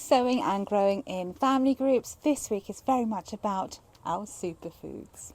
Sowing and growing in family groups. This week is very much about our superfoods.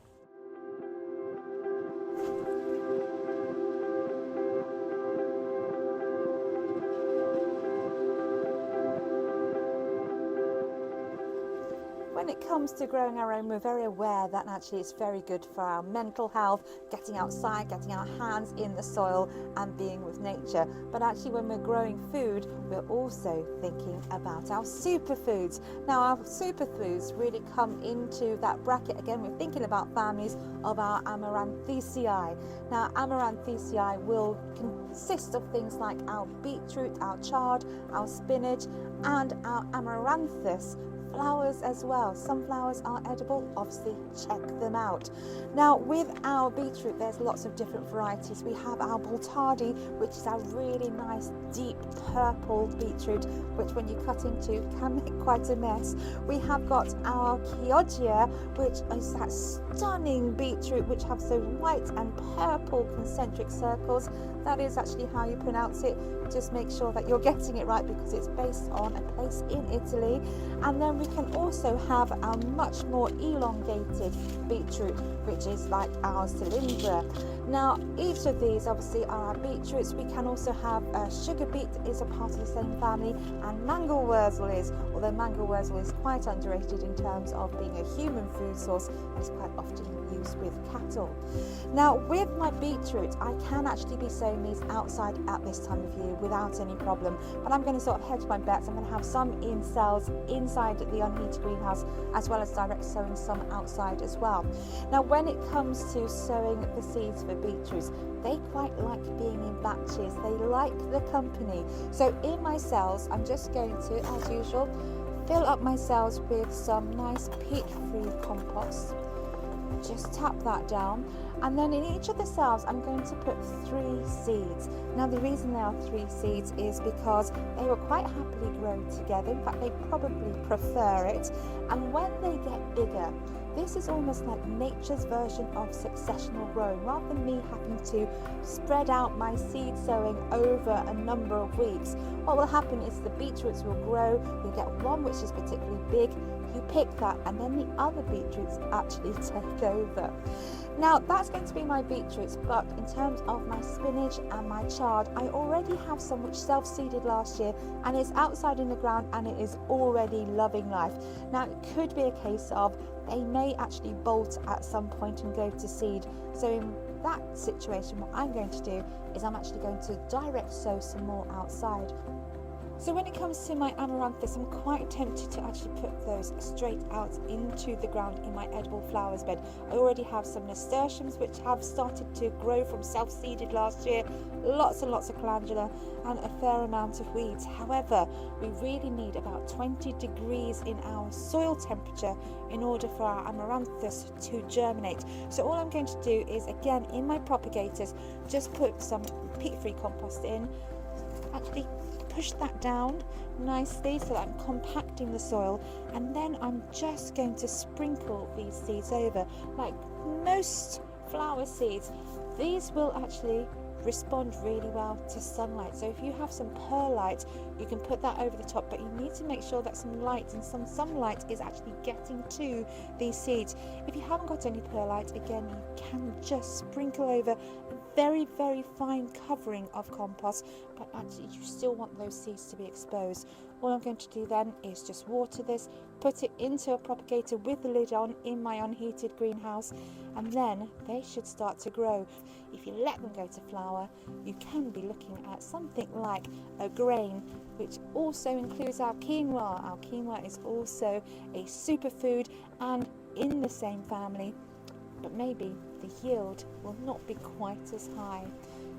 When it comes to growing our own, we're very aware that actually it's very good for our mental health, getting outside, getting our hands in the soil and being with nature. But actually when we're growing food, we're also thinking about our superfoods. Now our superfoods really come into that bracket. Again, we're thinking about families of our Amaranthacea. Now Amaranthacea will consist of things like our beetroot, our chard, our spinach and our amaranthus flowers as well. Some flowers are edible, obviously check them out. Now with our beetroot, there's lots of different varieties. We have our Baltardi, which is our really nice deep purple beetroot, which when you cut into can make quite a mess. We have got our Chioggia, which is that stunning beetroot which has those white and purple concentric circles. That is actually how you pronounce it. Just make sure that you're getting it right because it's based on a place in Italy. And then we can also have our much more elongated beetroot, which is like our cylindra. Now each of these obviously are our beetroots. We can also have sugar beet is a part of the same family, and mangel wurzel is, although mangel wurzel is quite underrated in terms of being a human food source and is quite often used with cattle. Now with my beetroot, I can actually be sowing these outside at this time of year without any problem, but I'm going to sort of hedge my bets. I'm going to have some in cells inside the unheated greenhouse, as well as direct sowing some outside as well. Now when it comes to sowing the seeds for beetroots, they quite like being in batches. They like the company. So in my cells, I'm just going to, as usual, fill up my cells with some nice peat-free compost. Just tap that down, and then in each of the cells I'm going to put 3 seeds. Now the reason there are 3 seeds is because they will quite happily grow together. In fact, they probably prefer it, and when they get bigger, this is almost like nature's version of successional growing. Rather than me having to spread out my seed sowing over a number of weeks, what will happen is the beetroots will grow. You'll get one which is particularly big, you pick that, and then the other beetroots actually take over. Now that's going to be my beetroots, but in terms of my spinach and my chard, I already have some which self-seeded last year and it's outside in the ground and it is already loving life. Now it could be a case of they may actually bolt at some point and go to seed. So in that situation, what I'm going to do is I'm actually going to direct sow some more outside. So when it comes to my amaranthus, I'm quite tempted to actually put those straight out into the ground in my edible flowers bed. I already have some nasturtiums which have started to grow from self-seeded last year, lots and lots of calendula and a fair amount of weeds. However, we really need about 20 degrees in our soil temperature in order for our amaranthus to germinate. So all I'm going to do is, again, in my propagators, just put some peat-free compost in, actually push that down nicely so that I'm compacting the soil, and then I'm just going to sprinkle these seeds over. Like most flower seeds, these will actually respond really well to sunlight. So if you have some perlite, you can put that over the top, but you need to make sure that some light and some sunlight is actually getting to these seeds. If you haven't got any perlite, again, you can just sprinkle over a very, very fine covering of compost, but actually you still want those seeds to be exposed. All I'm going to do then is just water this, put it into a propagator with the lid on in my unheated greenhouse, and then they should start to grow. If you let them go to flower, you can be looking at something like a grain, which also includes our quinoa. Our quinoa is also a superfood and in the same family, but maybe the yield will not be quite as high.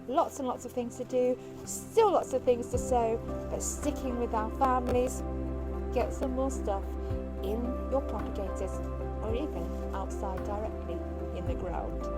Lots and lots of things to do, still lots of things to sow, but sticking with our families, get some more stuff in your propagators or even outside directly in the ground.